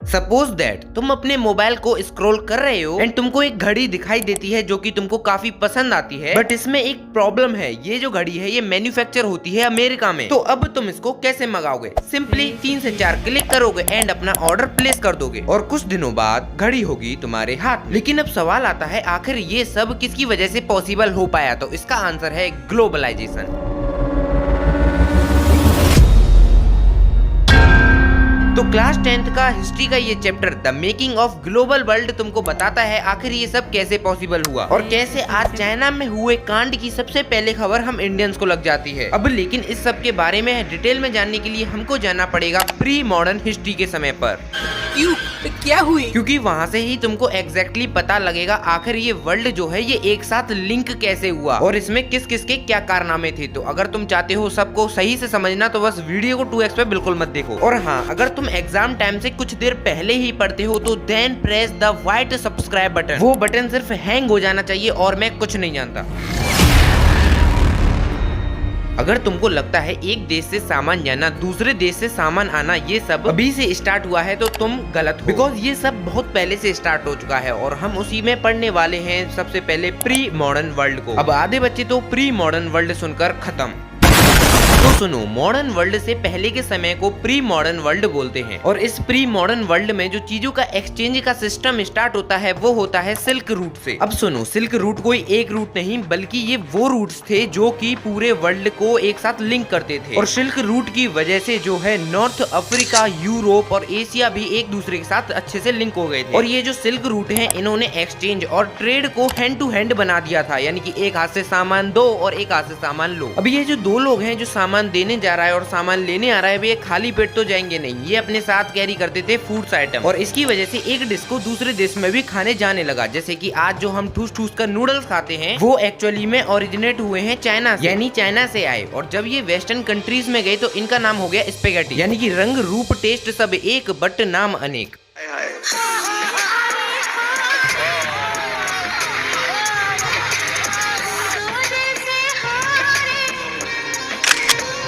Suppose that तुम अपने mobile को स्क्रॉल कर रहे हो एंड तुमको एक घड़ी दिखाई देती है जो कि तुमको काफी पसंद आती है, बट इसमें एक प्रॉब्लम है। ये जो घड़ी है ये मैन्युफैक्चर होती है अमेरिका में। तो अब तुम इसको कैसे मंगाओगे? सिंपली 3 से 4 क्लिक करोगे एंड अपना ऑर्डर प्लेस कर दोगे और कुछ दिनों बाद घड़ी होगी तुम्हारे हाथ। लेकिन अब सवाल आता है, आखिर ये सब किसकी वजह से पॉसिबल हो पाया? तो इसका आंसर है ग्लोबलाइजेशन। तो क्लास 10th का हिस्ट्री का ये chapter the making of global world तुमको बताता है आखिर ये सब कैसे पॉसिबल हुआ और कैसे आज चाइना में हुए कांड की सबसे पहले खबर हम इंडियंस को लग जाती है। अब लेकिन इस सब के बारे में डिटेल में जानने के लिए हमको जाना पड़ेगा प्री मॉडर्न हिस्ट्री के समय पर। क्यों? क्या हुई? क्योंकि वहाँ से ही तुमको एग्जैक्टली पता लगेगा आखिर ये वर्ल्ड जो है ये एक साथ लिंक कैसे हुआ और इसमें किस किस के क्या कारनामे थे। तो अगर तुम चाहते हो सबको सही से समझना तो बस वीडियो को 2x पे बिल्कुल मत देखो। और हाँ, अगर तुम एग्जाम टाइम से कुछ देर पहले ही पढ़ते हो तो then press the white subscribe button. वो बटन सिर्फ हैंग हो जाना चाहिए और मैं कुछ नहीं जानता। अगर तुमको लगता है एक देश से सामान जाना, दूसरे देश से सामान आना ये सब अभी से स्टार्ट हुआ है तो तुम गलत हो, बिकॉज ये सब बहुत पहले से स्टार्ट हो चुका है और हम उसी में पढ़ने वाले हैं सबसे पहले प्री मॉडर्न वर्ल्ड को। अब आधे बच्चे तो प्री मॉडर्न वर्ल्ड सुनकर खत्म। तो सुनो, मॉडर्न वर्ल्ड से पहले के समय को प्री मॉडर्न वर्ल्ड बोलते हैं और इस प्री मॉडर्न वर्ल्ड में जो चीजों का एक्सचेंज का सिस्टम स्टार्ट होता है वो होता है सिल्क रूट से। अब सुनो, सिल्क रूट कोई एक रूट नहीं बल्कि ये वो रूट्स थे जो कि पूरे वर्ल्ड को एक साथ लिंक करते थे और सिल्क रूट की वजह से जो है नॉर्थ अफ्रीका, यूरोप और एशिया भी एक दूसरे के साथ अच्छे से लिंक हो गए थे। और ये जो सिल्क रूट है इन्होंने एक्सचेंज और ट्रेड को हैंड टू हैंड बना दिया था, यानी कि एक हाथ से सामान दो और एक हाथ से सामान लो। अब ये जो दो लोग हैं जो सामान देने जा रहा है और सामान लेने आ रहा है, ये खाली पेट तो जाएंगे नहीं, ये अपने साथ कैरी करते थे फूड्स आइटम और इसकी वजह से एक डिश को दूसरे देश में भी खाने जाने लगा। जैसे कि आज जो हम ठूस ठूस कर नूडल्स खाते हैं वो एक्चुअली में ओरिजिनेट हुए हैं चाइना से, यानी चाइना से आए और जब ये वेस्टर्न कंट्रीज में गए तो इनका नाम हो गया स्पेगेटी, यानी कि रंग रूप टेस्ट सब एक बट नाम अनेक।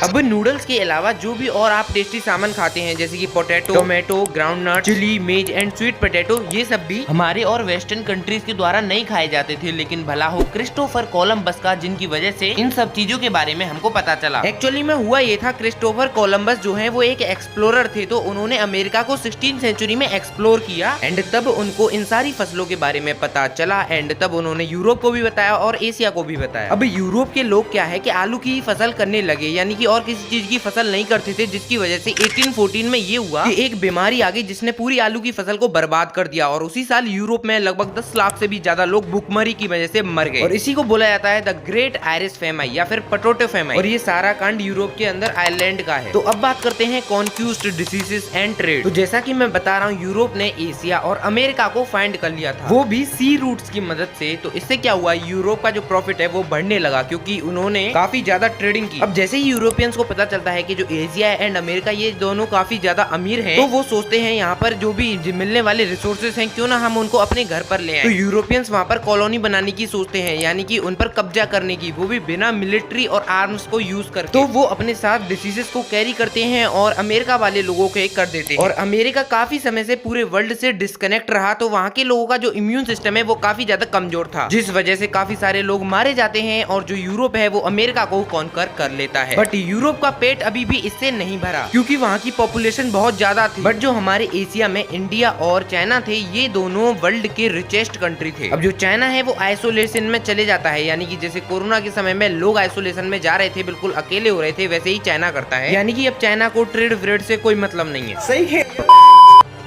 अब नूडल्स के अलावा जो भी और आप टेस्टी सामान खाते हैं जैसे कि potato, tomato, groundnut, chilli, maize and sweet potato, ये सब भी हमारे और वेस्टर्न कंट्रीज के द्वारा नहीं खाए जाते थे, लेकिन भला हो क्रिस्टोफर कोलंबस का, जिनकी वजह से इन सब चीजों के बारे में हमको पता चला। एक्चुअली में हुआ ये था, क्रिस्टोफर कोलंबस जो है वो एक एक्सप्लोरर थे, तो उन्होंने अमेरिका को 16th सेंचुरी में एक्सप्लोर किया एंड तब उनको इन सारी फसलों के बारे में पता चला एंड तब उन्होंने यूरोप को भी बताया और एशिया को भी बताया। अब यूरोप के लोग क्या है कि आलू की फसल करने लगे, यानी कि और किसी चीज की फसल नहीं करते थे, जिसकी वजह से 1814 में ये हुआ कि एक बीमारी आ गई जिसने पूरी आलू की फसल को बर्बाद कर दिया और उसी साल यूरोप में लगभग 10 लाख से भी ज्यादा लोग भूखमरी की वजह से मर गए और इसी को बोला जाता है द ग्रेट आयरिश फेमाइन या फिर पोटैटो फेमाइन और ये सारा कांड यूरोप के अंदर आयरलैंड का है। तो अब बात करते हैं कॉन्क्यूज्ड डिसीजेस एंड ट्रेड। तो जैसा कि मैं बता रहा हूँ, यूरोप ने एशिया और अमेरिका को फाइंड कर लिया था, वो भी सी रूट्स की मदद से। तो इससे क्या हुआ, यूरोप का जो प्रॉफिट है वो बढ़ने लगा क्योंकि उन्होंने काफी ज्यादा ट्रेडिंग की। अब जैसे ही यूरोपियंस को पता चलता है कि जो एशिया एंड अमेरिका ये दोनों काफी ज्यादा अमीर हैं, तो वो सोचते हैं यहाँ पर जो भी मिलने वाले रिसोर्सेज हैं क्यों ना हम उनको अपने घर पर ले आएं। तो यूरोपियंस वहाँ पर कॉलोनी बनाने की सोचते हैं, यानी कि उन पर कब्जा करने की, वो भी बिना मिलिट्री और आर्म्स को यूज करके। तो वो अपने साथ डिसीजेस को कैरी करते हैं और अमेरिका वाले लोगों के कर देते हैं और अमेरिका काफी समय से पूरे वर्ल्ड से डिस्कनेक्ट रहा, तो वहाँ के लोगों का जो इम्यून सिस्टम है वो काफी ज्यादा कमजोर था, जिस वजह से काफी सारे लोग मारे जाते हैं और जो यूरोप है वो अमेरिका को कॉन्कर कर लेता है। बट यूरोप का पेट अभी भी इससे नहीं भरा क्योंकि वहाँ की पॉपुलेशन बहुत ज्यादा थी। बट जो हमारे एशिया में इंडिया और चाइना थे, ये दोनों वर्ल्ड के रिचेस्ट कंट्री थे। अब जो चाइना है वो आइसोलेशन में चले जाता है, यानी कि जैसे कोरोना के समय में लोग आइसोलेशन में जा रहे थे, बिल्कुल अकेले हो रहे थे, वैसे ही चाइना करता है, यानी कि अब चाइना को ट्रेड व्रेड से कोई मतलब नहीं है। सही है।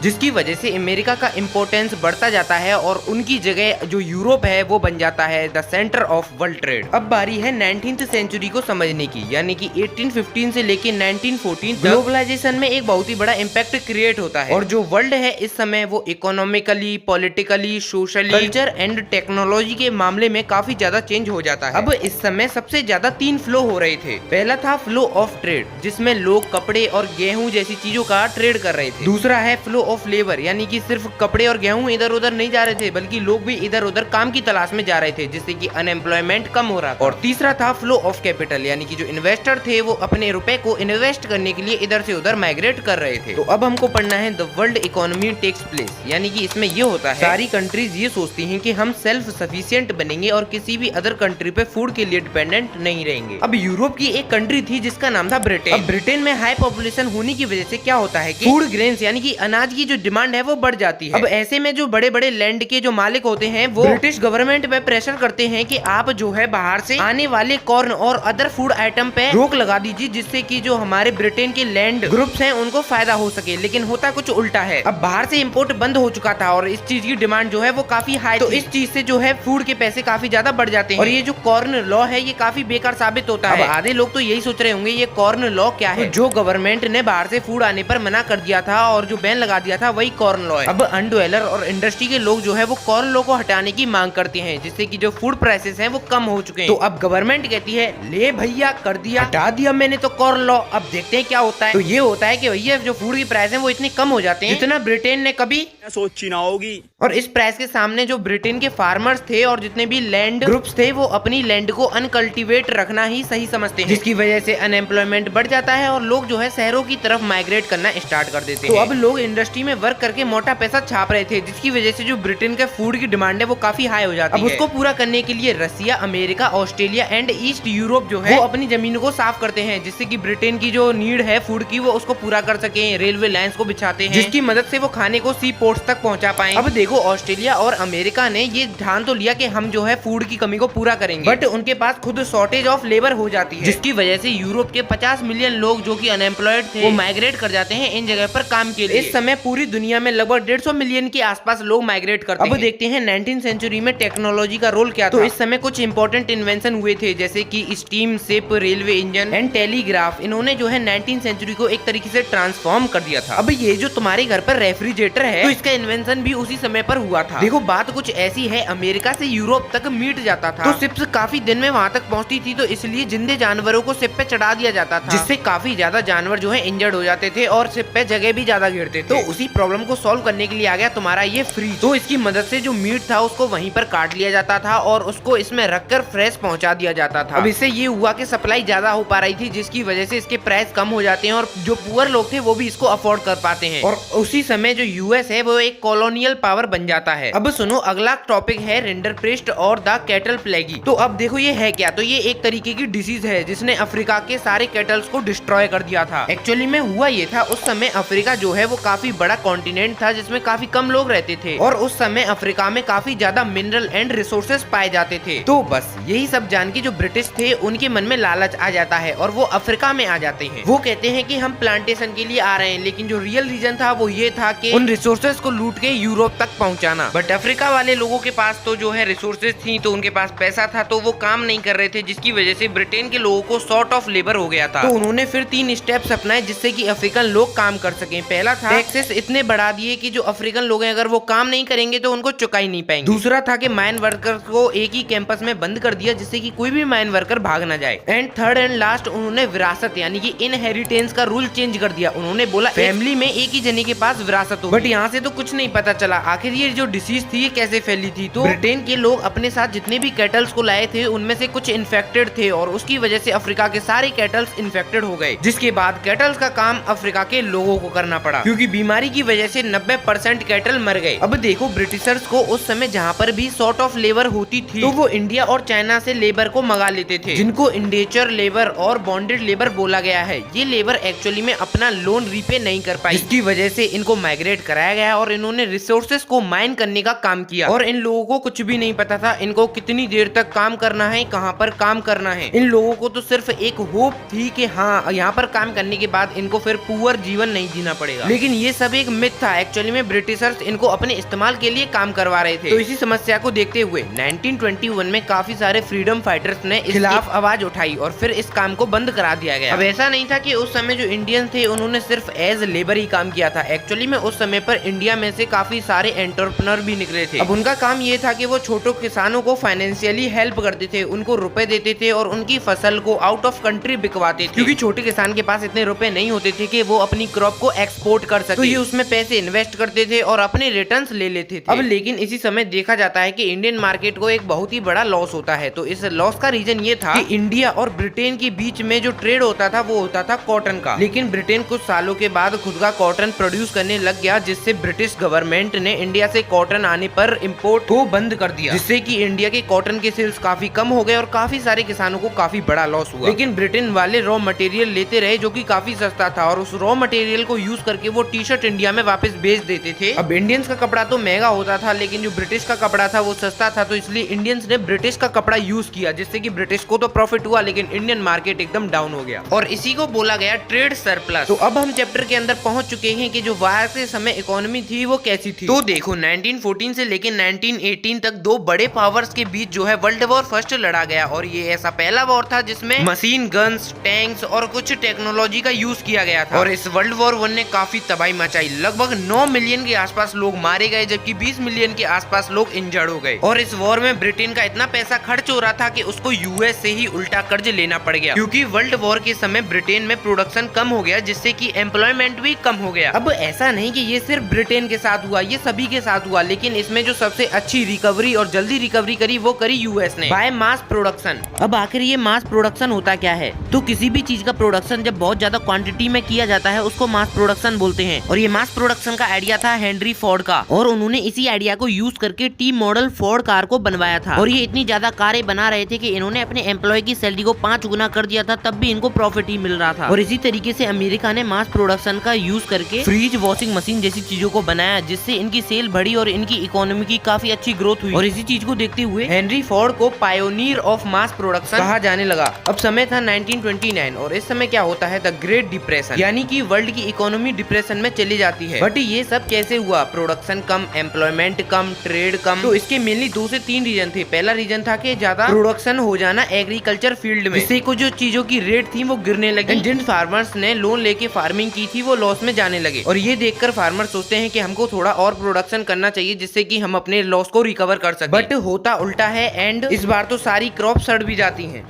जिसकी वजह से अमेरिका का इम्पोर्टेंस बढ़ता जाता है और उनकी जगह जो यूरोप है वो बन जाता है the centre of world trade. अब बारी है 19th सेंचुरी को समझने की, यानी कि 1815 से लेके 1914 ग्लोबलाइजेशन में एक बहुत ही बड़ा इम्पैक्ट क्रिएट होता है और जो वर्ल्ड है इस समय वो economically, politically, socially, culture and technology के मामले में काफी ज्यादा चेंज हो जाता है। अब इस समय सबसे ज्यादा 3 फ्लो हो रहे थे। पहला था फ्लो ऑफ ट्रेड, जिसमें लोग कपड़े और गेहूं जैसी चीजों का ट्रेड कर रहे थे। दूसरा है फ्लो ऑफ लेबर, यानी कि सिर्फ कपड़े और गेहूं इधर उधर नहीं जा रहे थे बल्कि लोग भी इधर उधर काम की तलाश में जा रहे थे, जिससे कि अनएम्प्लॉयमेंट कम हो रहा था। और तीसरा था फ्लो ऑफ कैपिटल, यानी कि जो इन्वेस्टर थे वो अपने रुपए को इन्वेस्ट करने के लिए इधर से उधर माइग्रेट कर रहे थे। तो अब हमको पढ़ना है the world economy takes place, यानी कि इसमें ये होता है सारी कंट्रीज ये सोचती हैं कि हम सेल्फ सफिशिएंट बनेंगे और किसी भी अदर कंट्री पे फूड के लिए डिपेंडेंट नहीं रहेंगे। अब यूरोप की एक कंट्री थी जिसका नाम था ब्रिटेन। अब ब्रिटेन में हाई पॉपुलेशन होने की वजह से क्या होता है कि फूड ग्रेन्स यानी कि अनाज की जो डिमांड है वो बढ़ जाती है। अब ऐसे में जो बड़े बड़े लैंड के जो मालिक होते हैं वो ब्रिटिश गवर्नमेंट पे प्रेशर करते हैं कि आप जो है बाहर से आने वाले कॉर्न और अदर फूड आइटम पे रोक लगा दीजिए, जिससे कि जो हमारे ब्रिटेन के लैंड ग्रुप्स हैं उनको फायदा हो सके। लेकिन होता कुछ उल्टा है, अब बाहर से इम्पोर्ट बंद हो चुका था और इस चीज की डिमांड जो है वो काफी हाई, तो इस चीज से जो है फूड के पैसे काफी ज्यादा बढ़ जाते हैं और ये जो कॉर्न लॉ है ये काफी बेकार साबित होता है। अब आधे लोग तो यही सोच रहे होंगे ये कॉर्न लॉ क्या है। तो जो गवर्नमेंट ने बाहर से फूड आने पर मना कर दिया था और जो बैन लगा दिया था वही कॉर्न लॉ है। अब अनडवेलर और इंडस्ट्री के लोग जो है वो कॉर्न लॉ को हटाने की मांग करते हैं, जिससे कि जो फूड प्राइसेस हैं वो कम हो चुके हैं। तो अब गवर्नमेंट कहती है ले भैया कर दिया, हटा दिया मैंने तो कॉर्न लॉ, अब देखते हैं क्या होता है। तो ये होता है कि भैया जो फूड की प्राइस है वो इतने कम हो जाते हैं जितना ब्रिटेन ने कभी सोची ना होगी। और इस प्राइस के सामने जो ब्रिटेन के फार्मर्स थे और जितने भी लैंड ग्रुप्स थे वो अपनी लैंड को अनकल्टिवेट रखना ही सही समझते हैं, जिसकी वजह से अनएम्प्लॉयमेंट बढ़ जाता है और लोग जो है शहरों की तरफ माइग्रेट करना स्टार्ट कर देते हैं। तो अब लोग इंडस्ट्री में वर्क करके मोटा पैसा छाप रहे थे, जिसकी वजह से जो ब्रिटेन के फूड की डिमांड है वो काफी हाई हो जाती है। अब उसको पूरा करने के लिए Russia, America, Australia and east Europe जो है वो अपनी जमीन को साफ करते हैं, जिससे कि ब्रिटेन की जो नीड है फूड की वो उसको पूरा कर सके। रेलवे लाइंस को बिछाते हैं जिसकी मदद से वो खाने को सी पोर्ट्स तक पहुंचा पाए। अब देखो ऑस्ट्रेलिया और अमेरिका ने ये ठान तो लिया कि हम जो है फूड की कमी को पूरा करेंगे, बट उनके पास खुद शॉर्टेज ऑफ लेबर हो जाती है, जिसकी वजह से यूरोप के 50 मिलियन लोग जो कि अनएम्प्लॉयड थे वो माइग्रेट कर जाते हैं इन जगह पर काम के लिए। इस समय पूरी दुनिया में लगभग 150 मिलियन के आसपास लोग माइग्रेट करते हैं। अब देखते हैं 19th सेंचुरी में टेक्नोलॉजी का रोल क्या था। तो इस समय कुछ इंपॉर्टेंट इन्वेंशन हुए थे, जैसे कि steam ship, railway engine and telegraph. इन्होंने जो है 19th सेंचुरी को एक तरीके से ट्रांसफॉर्म कर दिया था। अब ये जो तुम्हारे घर पर रेफ्रिजरेटर है तो इसका इन्वेंशन भी उसी समय पर हुआ था। देखो बात कुछ ऐसी है, अमेरिका से यूरोप तक मीट जाता था तो शिप्स काफी दिन में वहाँ तक पहुँचती थी, तो इसलिए जिंदे जानवरों को शिप पे चढ़ा दिया जाता था, जिससे काफी ज्यादा जानवर जो है इंजर्ड हो जाते थे और शिप पे जगह भी ज्यादा घेरते थे। तो उसी प्रॉब्लम को सॉल्व करने के लिए आ गया तुम्हारा ये फ्रीज। तो इसकी मदद से जो मीट था उसको वहीं पर काट लिया जाता था और उसको इसमें रखकर फ्रेश पहुंचा दिया जाता था। अब इससे ये हुआ कि सप्लाई ज्यादा हो पा रही थी, जिसकी वजह से इसके प्राइस कम हो जाते हैं और जो पुअर लोग थे वो भी इसको अफोर्ड कर पाते हैं। और उसी समय जो यूएस है वो एक कॉलोनियल पावर बन जाता है। अब सुनो अगला टॉपिक है रिंडरपेस्ट और द कैटल प्लेगी। तो अब देखो ये है क्या, तो ये एक तरीके की डिसीज है जिसने अफ्रीका के सारे कैटल्स को डिस्ट्रॉय कर दिया था। एक्चुअली में हुआ ये था, उस समय अफ्रीका जो है वो काफी बड़ा कॉन्टिनेंट था जिसमें काफी कम लोग रहते थे और उस समय अफ्रीका में काफी ज्यादा मिनरल एंड रिसोर्सेज पाए जाते थे। तो बस यही सब जान के जो ब्रिटिश थे उनके मन में लालच आ जाता है और वो अफ्रीका में आ जाते हैं। वो कहते हैं कि हम प्लांटेशन के लिए आ रहे हैं, लेकिन जो रियल रीजन था वो ये था कि उन रिसोर्सेज को लूट के यूरोप तक पहुंचाना। बट अफ्रीका वाले लोगों के पास तो जो है रिसोर्सेज थी, तो उनके पास पैसा था, तो वो काम नहीं कर रहे थे, जिसकी वजह से ब्रिटेन के लोगों को शॉर्ट ऑफ लेबर हो गया था। तो उन्होंने फिर 3 स्टेप्स अपनाए जिससे कि अफ्रीकन लोग काम कर सकें। पहला था टैक्सेस इतने बढ़ा दिए कि जो अफ्रीकन लोग हैं अगर वो काम नहीं करेंगे तो उनको चुका ही नहीं पाएंगे। दूसरा था कि माइन वर्कर्स को एक ही कैंपस में बंद कर दिया जिससे कि कोई भी माइन वर्कर भाग ना जाए। एंड थर्ड एंड लास्ट उन्होंने विरासत यानी कि इनहेरिटेंस का रूल चेंज कर दिया। उन्होंने बोला फैमिली में एक ही जने के पास विरासत हो। बट यहाँ से तो कुछ नहीं पता चला आखिर ये जो डिसीज थी ये कैसे फैली थी। तो ब्रिटेन के लोग अपने साथ जितने भी कैटल्स को लाए थे उनमें से कुछ इन्फेक्टेड थे और उसकी वजह से अफ्रीका के सारे कैटल्स इन्फेक्टेड हो गए, जिसके बाद कैटल्स का काम अफ्रीका के लोगों को करना पड़ा क्योंकि बीमारी की वजह से 90% कैटल मर गए। अब देखो ब्रिटिशर्स को उस समय जहाँ पर भी शॉर्ट ऑफ लेबर होती थी तो वो इंडिया और चाइना से लेबर को मंगा लेते थे, जिनको इंडेचर लेबर और बॉन्डेड लेबर बोला गया है। ये लेबर एक्चुअली में अपना लोन रीपे नहीं कर पाई, जिसकी वजह से इनको माइग्रेट कराया गया और इन्होंने रिसोर्सेज को माइन करने का काम किया। और इन लोगों को कुछ भी नहीं पता था इनको कितनी देर तक काम करना है, कहाँ पर काम करना है। इन लोगों को तो सिर्फ एक होप थी कि हाँ यहाँ पर काम करने के बाद इनको फिर पुअर जीवन नहीं जीना पड़ेगा, लेकिन ये सब एक मिथ था। एक्चुअली में ब्रिटिशर्स इनको अपने इस्तेमाल के लिए काम करवा रहे थे। तो इसी समस्या को देखते हुए 1921 में काफी सारे फ्रीडम फाइटर्स ने इसके खिलाफ आवाज उठाई और फिर इस काम को बंद करा दिया गया। अब ऐसा नहीं था कि उस समय जो इंडियन थे उन्होंने सिर्फ एज लेबर ही काम किया था। एक्चुअली में उस समय पर इंडिया में से काफी सारे एंटरप्रेन्योर भी निकले थे। अब उनका काम ये था कि वो छोटे किसानों को फाइनेंशियली हेल्प करते थे, उनको रुपए देते थे और उनकी फसल को आउट ऑफ कंट्री बिकवाते थे, क्योंकि छोटे किसान के पास इतने रुपए नहीं होते थे कि वो अपनी क्रॉप को एक्सपोर्ट कर सके। तो ये उसमें पैसे इन्वेस्ट करते थे और अपने रिटर्न्स ले लेते थे। अब लेकिन इसी समय देखा जाता है कि इंडियन मार्केट को एक बहुत ही बड़ा लॉस होता है। तो इस लॉस का रीजन ये था कि इंडिया और ब्रिटेन के बीच में जो ट्रेड होता था वो होता था कॉटन का। लेकिन ब्रिटेन कुछ सालों के बाद खुद का कॉटन प्रोड्यूस करने लग गया, जिससे ब्रिटिश गवर्नमेंट ने इंडिया से कॉटन आने पर इम्पोर्ट को बंद कर दिया, जिससे कि इंडिया के कॉटन के सेल्स काफी कम हो गए और काफी सारे किसानों को काफी बड़ा लॉस हुआ। लेकिन ब्रिटेन वाले रॉ मटेरियल लेते रहे जो कि काफी सस्ता था और उस रॉ मटेरियल को यूज करके वो टी शर्ट इंडिया में वापस बेच देते थे। अब इंडियंस का कपड़ा तो महंगा होता था, लेकिन जो ब्रिटिश का कपड़ा था वो सस्ता था, तो इसलिए इंडियंस ने ब्रिटिश का कपड़ा यूज किया, जिससे कि ब्रिटिश को तो प्रॉफिट हुआ लेकिन इंडियन मार्केट एकदम डाउन हो गया और इसी को बोला गया ट्रेड सरप्लस। तो अब हम चैप्टर के अंदर पहुंच चुके हैं कि जो वार के समय इकोनॉमी थी वो कैसी थी। तो देखो 1914 से लेकर 1918 तक दो बड़े पावर्स के बीच जो है वर्ल्ड वॉर फर्स्ट लड़ा गया और ये ऐसा पहला वॉर था जिसमें मशीन गन्स, टैंक्स और कुछ टेक्नोलॉजी का यूज किया गया था। और इस वर्ल्ड वॉर 1 ने काफी तबाही मचाई। लगभग 9 मिलियन के आसपास लोग मारे गए, जबकि 20 मिलियन के आसपास लोग इंजर्ड हो गए। और इस वॉर में ब्रिटेन का इतना पैसा खर्च हो रहा था कि उसको यूएस से ही उल्टा कर्ज लेना पड़ गया, क्योंकि वर्ल्ड वॉर के समय ब्रिटेन में प्रोडक्शन कम हो गया, जिससे कि एम्प्लॉयमेंट भी कम हो गया। अब ऐसा नहीं कि ये सिर्फ ब्रिटेन के साथ हुआ, ये सभी के साथ हुआ, लेकिन इसमें जो सबसे अच्छी रिकवरी और जल्दी रिकवरी करी वो करी यूएस ने बाय मास प्रोडक्शन। अब आखिर ये मास प्रोडक्शन होता क्या है? तो किसी भी चीज का प्रोडक्शन जब बहुत ज्यादा क्वांटिटी में किया जाता है उसको मास प्रोडक्शन बोलते हैं। और ये मास प्रोडक्शन का आइडिया था हेनरी फोर्ड का, और उन्होंने इसी आइडिया को यूज करके टी मॉडल फोर्ड कार को बनवाया था। और ये इतनी ज्यादा कारें बना रहे थे कि इन्होंने अपने एम्प्लॉय की सैलरी को 5 गुना कर दिया था, तब भी इनको प्रॉफिट ही मिल रहा था। और इसी तरीके से अमेरिका ने मास प्रोडक्शन का यूज करके फ्रिज, वॉशिंग मशीन जैसी चीजों को बनाया, जिससे इनकी सेल बढ़ी और इनकी इकोनॉमी की काफी अच्छी ग्रोथ हुई। और इसी चीज को देखते हुए हेनरी फोर्ड को पायोनियर ऑफ मास प्रोडक्शन कहा जाने लगा। अब समय था 1929 और इस समय क्या होता है, द ग्रेट डिप्रेशन, यानी कि वर्ल्ड की इकोनॉमी डिप्रेशन में चली जाती है। बट ये सब कैसे हुआ? प्रोडक्शन कम, एम्प्लॉयमेंट कम, ट्रेड कम। तो इसके मेनली 2 से 3 रीजन थे। पहला रीजन था कि ज्यादा प्रोडक्शन हो जाना एग्रीकल्चर फील्ड में, जिससे कुछ जो चीजों की रेट थी वो गिरने लगी। जिन फार्मर्स ने लोन लेके फार्मिंग की थी वो लॉस में जाने लगे, और ये देखकर फार्मर सोचते हैं कि हमको थोड़ा और प्रोडक्शन करना चाहिए जिससे कि हम अपने लॉस को रिकवर कर सकें। बट होता उल्टा है, एंड इस बार तो सारी क्रॉप सड़ भी जाती हैं।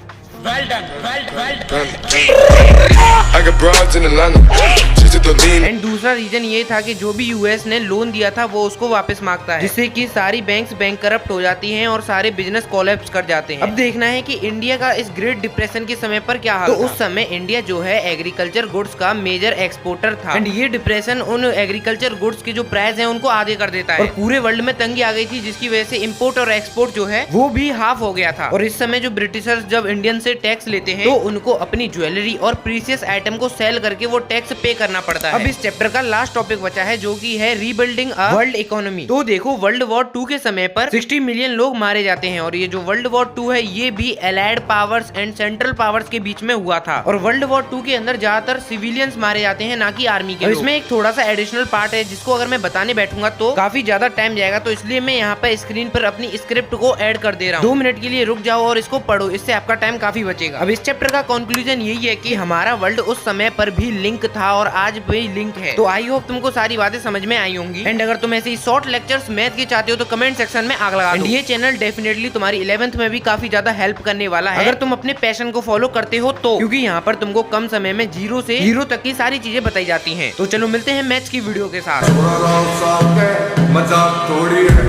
एंड दूसरा रीजन ये था कि जो भी यूएस ने लोन दिया था वो उसको वापस मांगता है, जिससे कि सारी बैंक करप्ट हो जाती हैं और सारे बिजनेस कोलैप्स कर जाते हैं। अब देखना है कि इंडिया का इस ग्रेट डिप्रेशन के समय पर क्या हाल था। उस समय इंडिया जो है एग्रीकल्चर गुड्स का मेजर एक्सपोर्टर था, एंड ये डिप्रेशन उन एग्रीकल्चर गुड्स के जो प्राइस है उनको आगे कर देता है। और पूरे वर्ल्ड में तंगी आ गई थी, जिसकी वजह से इम्पोर्ट और एक्सपोर्ट जो है वो भी हाफ हो गया था। और इस समय जो ब्रिटिशर्स जब इंडियन से टैक्स लेते हैं तो उनको अपनी ज्वेलरी और प्रीशियस आइटम को सेल करके वो टैक्स पे करना पड़ता है। अब इस चैप्टर का लास्ट टॉपिक बचा है जो कि है रीबिल्डिंग अ वर्ल्ड इकोनॉमी। तो देखो वर्ल्ड वॉर 2 के समय पर 60 मिलियन लोग मारे जाते हैं, और ये जो वर्ल्ड वॉर 2 है ये भी allied powers and central powers के बीच में हुआ था। और वर्ल्ड वॉर 2 के अंदर ज्यादातर सिविलियंस मारे जाते हैं, ना कि आर्मी के। इसमें एक थोड़ा सा एडिशनल पार्ट है जिसको अगर मैं बताने बैठूंगा तो काफी ज्यादा टाइम जाएगा, तो इसलिए मैं यहाँ पे स्क्रीन पर अपनी स्क्रिप्ट को ऐड कर दे रहा हूँ। 2 मिनट के लिए रुक जाओ और इसको पढ़ो, इससे आपका टाइम काफी बचेगा। अब इस चैप्टर का कंक्लूजन यही है कि हमारा वर्ल्ड उस समय पर भी लिंक था और आज भी लिंक है। तो आई होप तुमको सारी बातें समझ में आई होंगी। एंड अगर तुम ऐसे शॉर्ट लेक्चर्स मैथ के चाहते हो तो कमेंट सेक्शन में आग लगा दो। ये चैनल डेफिनेटली तुम्हारी 11th में भी काफी ज्यादा हेल्प करने वाला है, अगर तुम अपने पैशन को फॉलो करते हो तो, क्योंकि यहाँ पर तुमको कम समय में 0 से हीरो तक की सारी चीजें बताई जाती हैं। तो चलो मिलते हैं मैथ्स की वीडियो के साथ। मजाक थोड़ी है,